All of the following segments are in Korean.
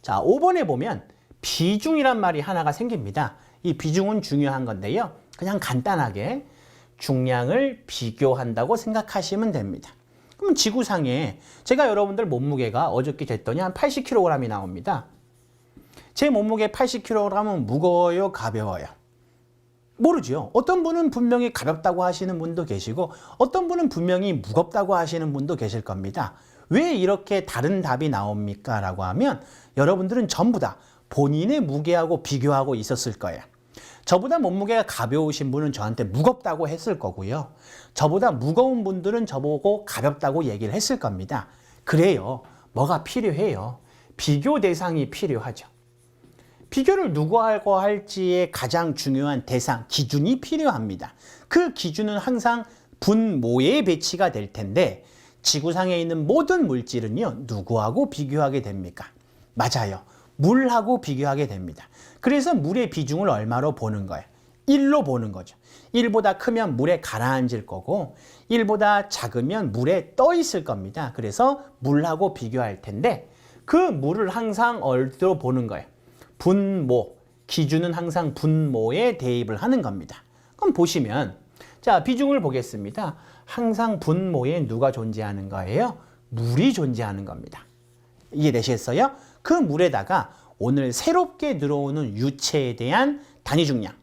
자, 5번에 보면 비중이란 말이 하나가 생깁니다. 이 비중은 중요한 건데요. 그냥 간단하게 중량을 비교한다고 생각하시면 됩니다. 그럼 지구상에 제가 여러분들 몸무게가 어저께 쟀더니 한 80kg이 나옵니다. 제 몸무게 80kg은 무거워요, 가벼워요? 모르죠. 어떤 분은 분명히 가볍다고 하시는 분도 계시고 어떤 분은 분명히 무겁다고 하시는 분도 계실 겁니다. 왜 이렇게 다른 답이 나옵니까? 라고 하면 여러분들은 전부 다 본인의 무게하고 비교하고 있었을 거예요. 저보다 몸무게가 가벼우신 분은 저한테 무겁다고 했을 거고요. 저보다 무거운 분들은 저보고 가볍다고 얘기를 했을 겁니다. 그래요. 뭐가 필요해요? 비교 대상이 필요하죠. 비교를 누구하고 할지의 가장 중요한 대상, 기준이 필요합니다. 그 기준은 항상 분모에 배치가 될 텐데 지구상에 있는 모든 물질은요, 누구하고 비교하게 됩니까? 맞아요. 물하고 비교하게 됩니다. 그래서 물의 비중을 얼마로 보는 거예요? 1로 보는 거죠. 1보다 크면 물에 가라앉을 거고 1보다 작으면 물에 떠 있을 겁니다. 그래서 물하고 비교할 텐데 그 물을 항상 어디로 보는 거예요? 분모, 기준은 항상 분모에 대입을 하는 겁니다. 그럼 보시면 자, 비중을 보겠습니다. 항상 분모에 누가 존재하는 거예요? 물이 존재하는 겁니다. 이해되셨어요? 그 물에다가 오늘 새롭게 들어오는 유체에 대한 단위 중량,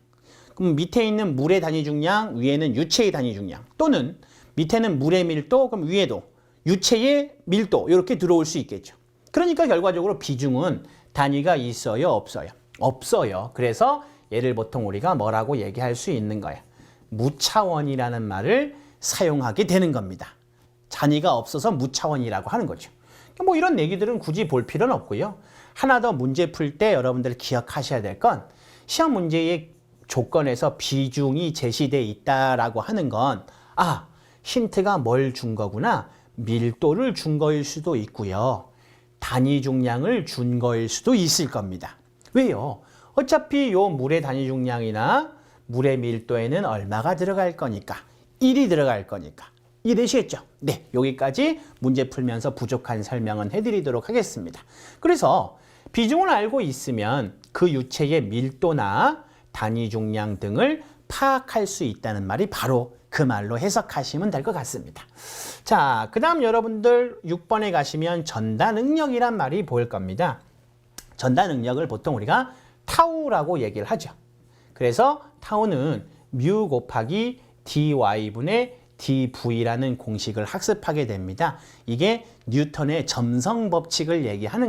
그럼 밑에 있는 물의 단위 중량, 위에는 유체의 단위 중량, 또는 밑에는 물의 밀도, 그럼 위에도 유체의 밀도 이렇게 들어올 수 있겠죠. 그러니까 결과적으로 비중은 단위가 있어요, 없어요? 없어요. 그래서 얘를 보통 우리가 뭐라고 얘기할 수 있는 거예요? 무차원이라는 말을 사용하게 되는 겁니다. 단위가 없어서 무차원이라고 하는 거죠. 뭐 이런 얘기들은 굳이 볼 필요는 없고요. 하나 더 문제 풀 때 여러분들 기억하셔야 될 건 시험 문제의 조건에서 비중이 제시되어 있다라고 하는 건 힌트가 뭘 준 거구나. 밀도를 준 거일 수도 있고요. 단위 중량을 준 거일 수도 있을 겁니다. 왜요? 어차피 요 물의 단위 중량이나 물의 밀도에는 얼마가 들어갈 거니까? 1이 들어갈 거니까. 이해되시겠죠? 네, 여기까지 문제 풀면서 부족한 설명은 해드리도록 하겠습니다. 그래서 비중을 알고 있으면 그 유체의 밀도나 단위 중량 등을 파악할 수 있다는 말이 바로 그 말로 해석하시면 될 것 같습니다. 자, 그 다음 여러분들 6번에 가시면 전달 능력이란 말이 보일 겁니다. 전달 능력을 보통 우리가 타우라고 얘기를 하죠. 그래서 타우는 뮤 곱하기 dy분의 dv라는 공식을 학습하게 됩니다. 이게 뉴턴의 점성 법칙을 얘기하는